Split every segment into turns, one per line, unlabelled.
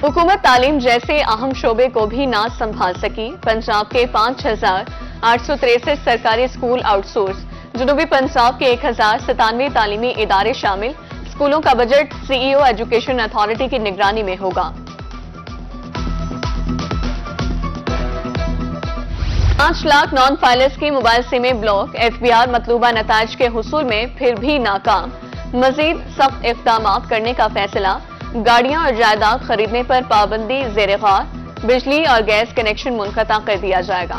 हुकूमत तालीम जैसे अहम शोबे को भी ना संभाल सकी। पंजाब के 5,863 सरकारी स्कूल आउटसोर्स। जनूबी पंजाब के 1,097 तालीमी इदारे शामिल। स्कूलों का बजट सीईओ एजुकेशन अथॉरिटी की निगरानी में होगा। 5 लाख नॉन फाइलर्स की मोबाइल सिमें ब्लॉक। एफबीआर मतलूबा नताइज के हुसूल में फिर भी नाकाम। मजीद सख्त इक़दाम करने का फैसला। गाड़ियां और जायदाद खरीदने पर पाबंदी ज़ेरे गौर। बिजली और गैस कनेक्शन मुनक़ता कर दिया जाएगा।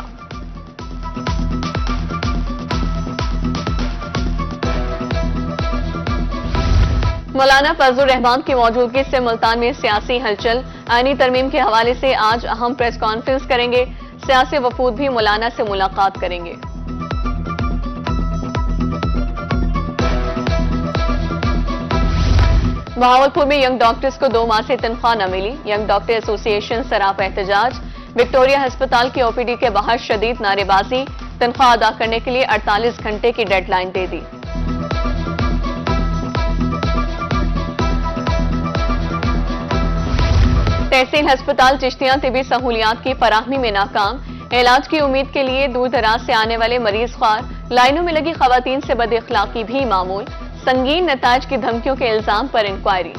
मौलाना फजलुर रहमान की मौजूदगी से मुल्तान में सियासी हलचल। आईनी तरमीम के हवाले से आज अहम प्रेस कॉन्फ्रेंस करेंगे। सियासी वफूद भी मौलाना से मुलाकात करेंगे। बहावलपुर में यंग डॉक्टर्स को 2 माह से तनख्वाह न मिली। यंग डॉक्टर एसोसिएशन सरापा एहतजाज। विक्टोरिया अस्पताल की ओपीडी के बाहर शदीद नारेबाजी। तनख्वाह अदा करने के लिए 48 घंटे की डेडलाइन दे दी। तहसील अस्पताल चिश्तियां तिबी सहूलियात की फराहमी में नाकाम। इलाज की उम्मीद के लिए दूर दराज से आने वाले मरीज ख्वार। लाइनों में लगी खवातीन से बदअखलाकी भी मामूल। संगीन नताज की धमकियों के इल्जाम पर इंक्वायरी।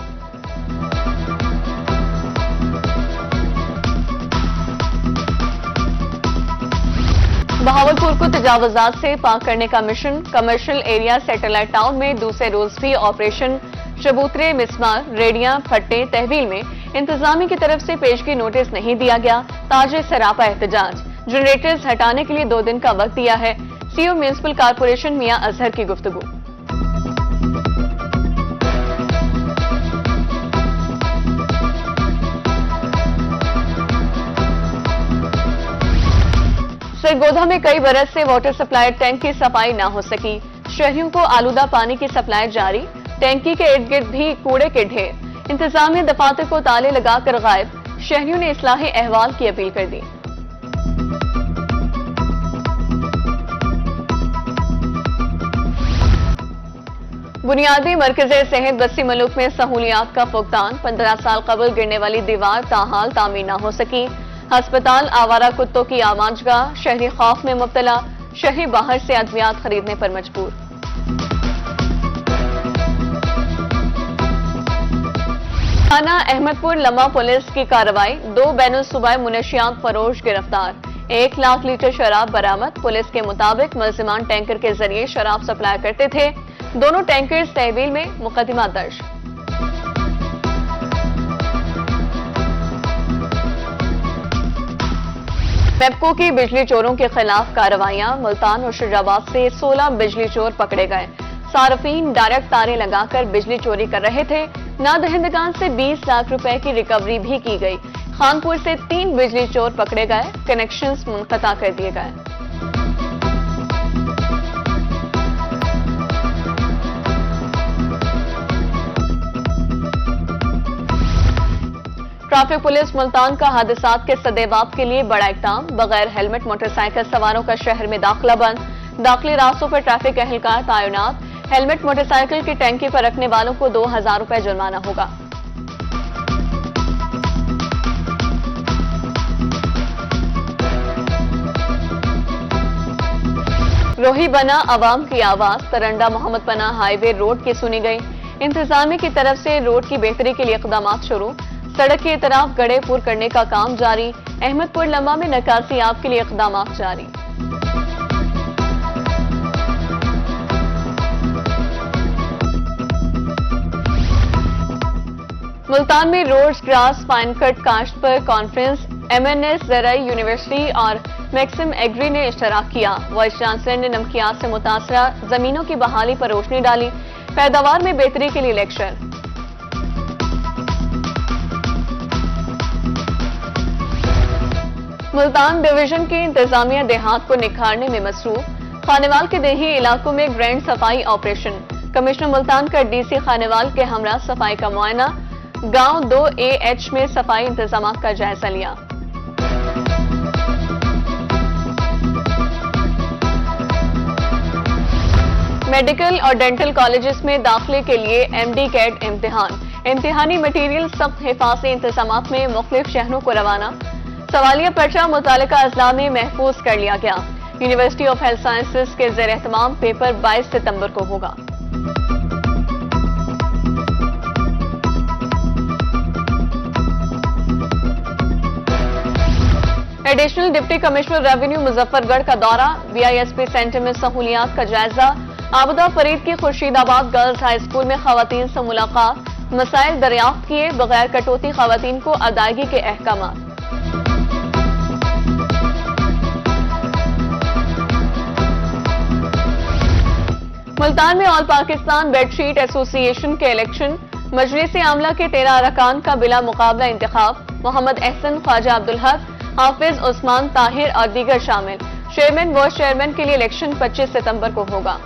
बहावलपुर को तजावुजात से पाक करने का mission. Commercial area satellite town में दूसरे रोज भी ऑपरेशन। चबूतरे, मिसमार, रेडियां, फट्टे तहवील में इंतजामी की तरफ से पेशगी नोटिस नहीं दिया गया। ताजे सरापा एहतजाज। जनरेटर्स हटाने के लिए 2 दिन का वक्त दिया है। सीईओ म्युनिसिपल कारपोरेशन मियां अजहर की गुफ्तगू। सरगोधा में कई बरस से वाटर सप्लाई टैंक की सफाई न हो सकी। शहरियों को आलूदा पानी की सप्लाई जारी। टैंकी के इर्द गिर्द भी कूड़े के ढेर। इंतजामिया दफातर को ताले लगाकर गायब। शहरियों ने इस्लाही अहवाल की अपील कर दी। बुनियादी मरकज़ सेहत बस्ती मलूक में सहूलियात का फुकदान। 15 साल कबल गिरने वाली दीवार ताहाल तामीर न हो सकी। अस्पताल आवारा कुत्तों की आमाजगाह। शहरी खौफ में मुब्तला। शहरी बाहर से अद्वियात खरीदने पर मजबूर। थाना अहमदपुर लम्मा पुलिस की कार्रवाई। 2 बैनुल सूबाई मुनशियात फरोश गिरफ्तार। 1 लाख लीटर शराब बरामद। पुलिस के मुताबिक मुलजिमान टैंकर के जरिए शराब सप्लाई करते थे। दोनों टैंकर्स तहवील में मुकदमा दर्ज। मेपको की बिजली चोरों के खिलाफ कार्रवाइयां। मुल्तान और शुजाबाद से 16 बिजली चोर पकड़े गए। सार्फिन डायरेक्ट तारें लगाकर बिजली चोरी कर रहे थे। नादहिंदगान से 20 लाख रुपए की रिकवरी भी की गई। खानपुर से 3 बिजली चोर पकड़े गए। कनेक्शंस मुनक़ता कर दिए गए। ट्रैफिक पुलिस मुल्तान का हादसात के सदेबाप के लिए बड़ा इक़दाम। बगैर हेलमेट मोटरसाइकिल सवारों का शहर में दाखिला बंद। दाखिली रास्तों पर ट्रैफिक एहलकार तैनात। हेलमेट मोटरसाइकिल की टैंकी पर रखने वालों को 2000 रुपए जुर्माना होगा। रोही बना अवाम की आवाज। तरंडा मोहम्मद पना हाईवे रोड की सुनी गई। इंतजामिया की तरफ से रोड की बेहतरी के लिए इक़दामात शुरू। सड़क की तरफ गड्ढे पूर करने का काम जारी। अहमदपुर लम्बा में नकासी आब के लिए इक़दामात जारी। मुल्तान में रोड्स ग्रास फाइन कट काश्त पर कॉन्फ्रेंस। MNS ज़राई यूनिवर्सिटी और मैक्सिम एग्री ने इश्तराक किया। वाइस चांसलर ने नमकियात से मुतासरा जमीनों की बहाली पर रोशनी डाली। पैदावार में बेहतरी के लिए लेक्चर। मुल्तान डिवीजन की इंतजामिया देहात को निखारने में मसरूफ। खानेवाल के देही इलाकों में ग्रैंड सफाई ऑपरेशन। कमिश्नर मुल्तान का DC खानेवाल के हमरा सफाई का मुआयना। गांव 2AH में सफाई इंतजाम का जायजा लिया। मेडिकल और डेंटल कॉलेजेस में दाखिले के लिए MD कैट इम्तिहान। इम्तिहानी मटीरियल सख्त हिफाजती इंतजामात में मुख्तलिफ शहरों को रवाना। सवालिया पर्चा मुतालिका अजला में महफूज कर लिया गया। यूनिवर्सिटी ऑफ हेल्थ साइंसेज के ज़ेर एहतमाम पेपर 22 सितंबर को होगा। Additional deputy commissioner revenue Muzaffargarh का दौरा, बीआईएसपी सेंटर में सहूलियात का जायजा। आबदा फरीद की खुर्शीदाबाद गर्ल्स हाई स्कूल में खवातीन से मुलाकात, मसाइल दरियाफ्त किए, बगैर कटौती खवातीन को अदायगी के अहकाम। मुल्तान में ऑल पाकिस्तान बेडशीट एसोसिएशन के इलेक्शन, मजलिस आमला के 13 अरकान का बिला मुकाबला इंतखाब। मोहम्मद एहसन, ख्वाजा अब्दुल हक, हाफिज उस्मान ताहिर और दीगर शामिल। चेयरमैन वाइस चेयरमैन के लिए इलेक्शन 25 सितंबर को होगा।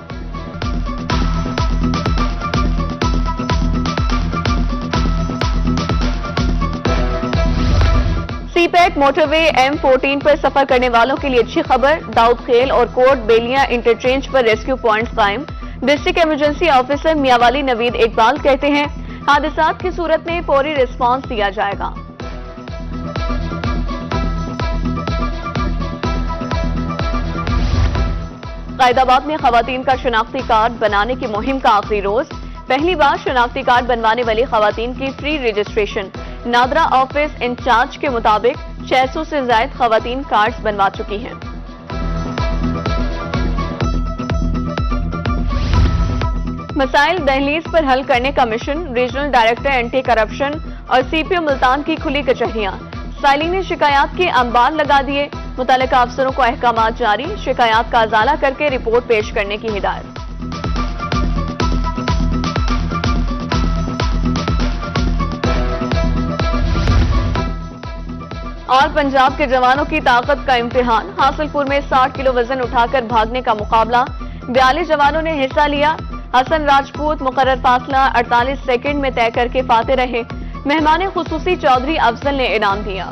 सीपैक मोटरवे M14 पर सफर करने वालों के लिए अच्छी खबर। दाऊद खेल और कोट बेलिया इंटरचेंज पर रेस्क्यू पॉइंट्स कायम। District emergency officer Mianwali Naveed Iqbal कहते हैं, हादसात की सूरत में फौरी रिस्पांस दिया जाएगा। गायदाबाद में खवातीन का शनाख्ती कार्ड बनाने की मुहिम का आखिरी रोज। पहली बार शनाख्ती कार्ड बनवाने वाली खवातीन की free registration. NADRA office in charge के मुताबिक 600 से ज्यादा खवातीन कार्ड्स बनवा चुकी हैं। मसाइल दहलीज पर हल करने का mission, regional director anti corruption और सीपीओ मुल्तान की खुली कचहरियां। साइलिन शिकायत के अंबार लगा दिए, मुतल्लिका अफसरों को अहकामात जारी, शिकायत का अजाला करके रिपोर्ट पेश करने की हिदायत। और पंजाब के जवानों की ताकत का इम्तिहान, हासिलपुर में 60 किलो वजन उठाकर भागने का मुकाबला। 42 जवानों ने हिस्सा लिया। हसन राजपूत मुकर्रर फासला 48 सेकंड में तय करके फाते रहे। मेहमान खुसूसी चौधरी अफजल ने इनाम दिया।